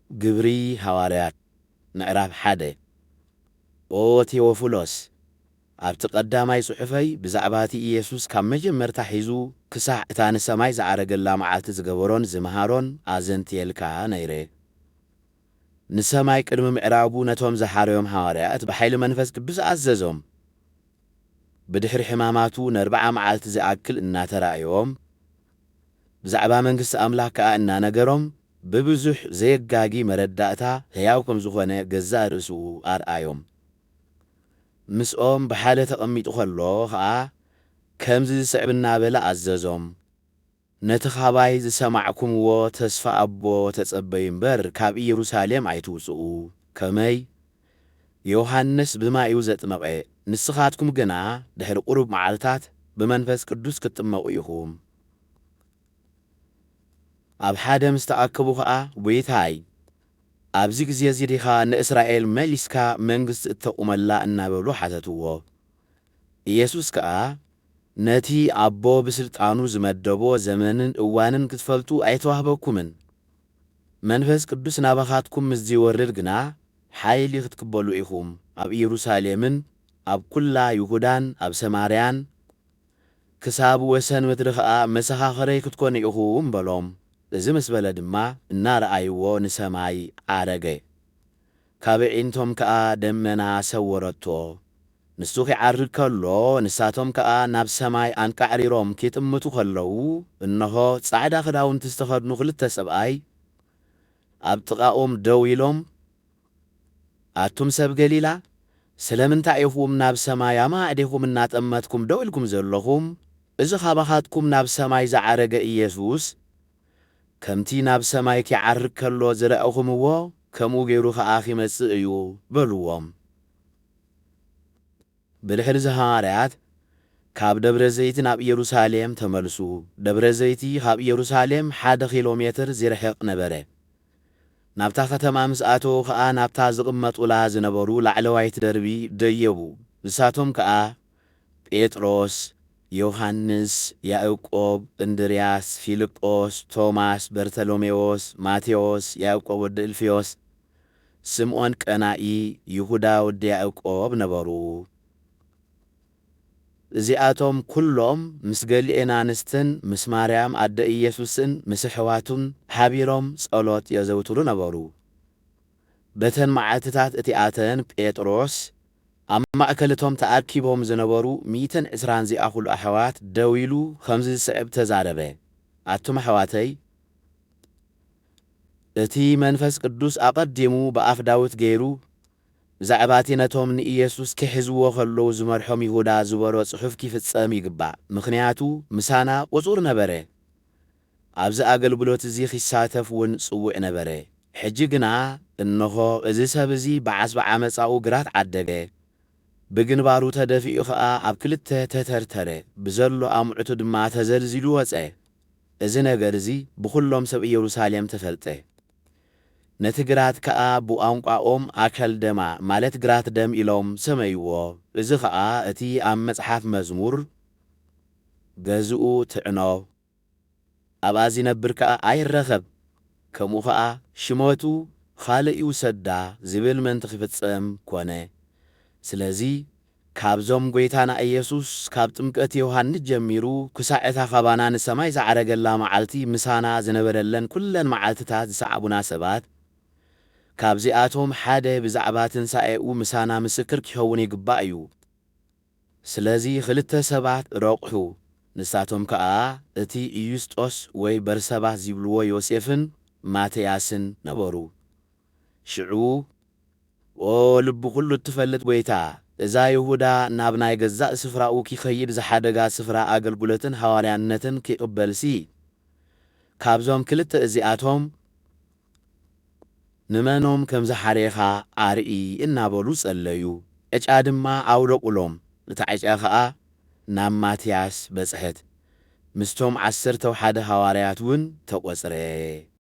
ግብሪ ሐዋርያት ምዕራፍ 1 ኦ ቴዎፍሎስ ኣብቲ ቀዳማይ ጽሑፈይ ብዛዕባ እቲ ኢየሱስ ካብ መጀመርታ ሒዙ ክሳዕ እታ ንሰማይ ዝዓረገላ መዓልቲ ዝገበሮን ዝመሃሮን ኣዘንትየልካ ነይረ። ንሰማይ ቅድሚ ምዕራቡ ነቶም ዝሓረዮም ሐዋርያት ብሓይሊ መንፈስ ቅዱስ ኣዘዞም። ብድሕሪ ሕማማቱ ን40 መዓልቲ ዝኣክል እናተራእዮም ብዛዕባ መንግሥቲ ኣምላክ ከዓ እናነገሮም ብብዙሕ ዘየጋጊ መረዳእታ ሕያው ከም ዝኾነ ገዛእ ርእሱ ኣርአዮም። ምስኦም ብሓደ ተቐሚጡ ኸሎ ከዓ ከምዚ ዝስዕብ እናበለ ኣዘዞም። ነቲ ኻባይ ዝሰማዕኩምዎ ተስፋ ኣቦ ተጸበዩ እምበር ካብ ኢየሩሳሌም ኣይትውፅኡ። ከመይ ዮሃንስ ብማይ እዩ ዘጥመቐ፣ ንስኻትኩም ግና ድሕሪ ቁሩብ መዓልታት ብመንፈስ ቅዱስ ክትጥመቑ ኢኹም። ኣብ ሓደ ምስ ተኣከቡ ከዓ ጐይታይ ኣብዚ ግዜ እዚ ዲኻ ንእስራኤል መሊስካ መንግሥቲ እተቑመላ እናበሉ ሓተትዎ። ኢየሱስ ከዓ ነቲ ኣቦ ብስልጣኑ ዝመደቦ ዘመንን እዋንን ክትፈልጡ ኣይተዋህበኩምን። መንፈስ ቅዱስ ናባኻትኩም ምስ ዘይወርድ ግና ሓይሊ ክትቅበሉ ኢኹም። ኣብ ኢየሩሳሌምን ኣብ ኩላ ይሁዳን ኣብ ሰማርያን ክሳብ ወሰን ምድሪ ከዓ መሰኻኸረይ ክትኮኑ ኢኹም በሎም። እዚ ምስ በለ ድማ እናረኣይዎ ንሰማይ ዓረገ። ካብ ዒንቶም ከዓ ደመና ሰወረቶ። ንሱ ኺዓርግ ከሎ ንሳቶም ከዓ ናብ ሰማይ ኣንቃዕሪሮም ኪጥምቱ ኸለዉ እነሆ ጻዕዳ ክዳውንቲ ዝተኸድኑ 2 ሰብኣይ ኣብ ጥቓኦም ደው ኢሎም፣ ኣቱም ሰብ ገሊላ ስለምንታይ ኢኹም ናብ ሰማይ ኣማዕዲኹም እናጠመትኩም ደው ኢልኩም ዘለኹም? እዚ ኻባኻትኩም ናብ ሰማይ ዝዓረገ ኢየሱስ ከምቲ ናብ ሰማይ ኪዓርግ ከሎ ዝረአኹምዎ ከምኡ ገይሩ ከዓ ኺመጽእ እዩ በልዎም። ብድሕሪ እዚ ሐዋርያት ካብ ደብረ ዘይቲ ናብ ኢየሩሳሌም ተመልሱ። ደብረ ዘይቲ ካብ ኢየሩሳሌም 1 ኪሎ ሜትር ዝርሕቕ ነበረ። ናብታ ከተማ ምስ ኣተዉ ከዓ ናብታ ዝቕመጡላ ዝነበሩ ላዕለዋይቲ ደርቢ ደየቡ። ንሳቶም ከዓ ጴጥሮስ፣ ዮሐንስ፣ ያዕቆብ፣ እንድርያስ፣ ፊልጶስ፣ ቶማስ፣ በርተሎሜዎስ፣ ማቴዎስ፣ ያዕቆብ ወዲ እልፍዮስ፣ ስምዖን ቀናኢ፣ ይሁዳ ወዲ ያዕቆብ ነበሩ። እዚኣቶም ኩሎም ምስ ገሊአን ኣንስትን ምስ ማርያም ኣደ ኢየሱስን ምስ ኣሕዋቱን ሓቢሮም ጸሎት የዘውትሩ ነበሩ። በተን መዓልትታት እቲኣተን ጴጥሮስ ኣብ ማእከለቶም ተኣኪቦም ዝነበሩ 120 ዝኣኽሉ ኣሕዋት ደው ኢሉ ከምዚ ዝስዕብ ተዛረበ። ኣቱም ኣሕዋተይ እቲ መንፈስ ቅዱስ ኣቐዲሙ ብኣፍ ዳዊት ገይሩ ብዛዕባ እቲ ነቶም ንኢየሱስ ክሕዝዎ ኸለዉ ዝመርሖም ይሁዳ ዝበሎ ጽሑፍ ኪፍጸም ይግባእ። ምኽንያቱ ምሳና ቁጹር ነበረ፣ ኣብዚ ኣገልግሎት እዚ ኺሳተፍ እውን ጽውዕ ነበረ። ሕጂ ግና እነሆ እዚ ሰብ እዚ ብዓስቢ ዓመፃኡ ግራት ዓደገ፣ ብግንባሩ ተደፊኡ ከዓ ኣብ 2 ተተርተረ፣ ብዘሎ ኣሙዕቱ ድማ ተዘልዚሉ ወፀ። እዚ ነገር እዚ ብኹሎም ሰብ ኢየሩሳሌም ተፈልጠ። ነቲ ግራት ከዓ ብቋንቋኦም ኣከልደማ ማለት ግራት ደም ኢሎም ሰመይዎ። እዚ ከዓ እቲ ኣብ መጽሓፍ መዝሙር ገዝኡ ትዕኖ ኣብኣ ዝነብር ከዓ ኣይረኸብ፣ ከምኡ ከዓ ሽመቱ ኻልእ ይውሰዳ ዝብል ምእንቲ ኺፍጸም ኮነ። ስለዚ ካብዞም ጐይታና ኢየሱስ ካብ ጥምቀት ዮሐንስ ጀሚሩ ክሳዕ እታ ኻባና ንሰማይ ዝዓረገላ መዓልቲ ምሳና ዝነበረለን ኩለን መዓልትታት ዝሰዓቡና ሰባት ካብዚኣቶም ሓደ ብዛዕባ ትንሣኤኡ ምሳና ምስክር ኪኸውን ይግባእ እዩ። ስለዚ 2 ሰባት ረቑሑ፣ ንሳቶም ከዓ እቲ ዩስጦስ ወይ በርሰባስ ዝብልዎ ዮሴፍን ማትያስን ነበሩ። ሽዑ ኦ ልቢ ኹሉ እትፈልጥ ጐይታ እዛ ይሁዳ ናብ ናይ ገዛእ ስፍራኡ ኪኸይድ ዝሓደጋ ስፍራ ኣገልግሎትን ሐዋርያነትን ኪቕበልሲ ካብዞም 2 እዚኣቶም ንመኖም ከም ዝሓሬኻ ኣርኢ እናበሉ ጸለዩ። ዕጫ ድማ ኣውደቑሎም። እታ ዕጫ ከዓ ናብ ማትያስ በጽሐት፣ ምስቶም 11 ሐዋርያት እውን ተቖጽረ።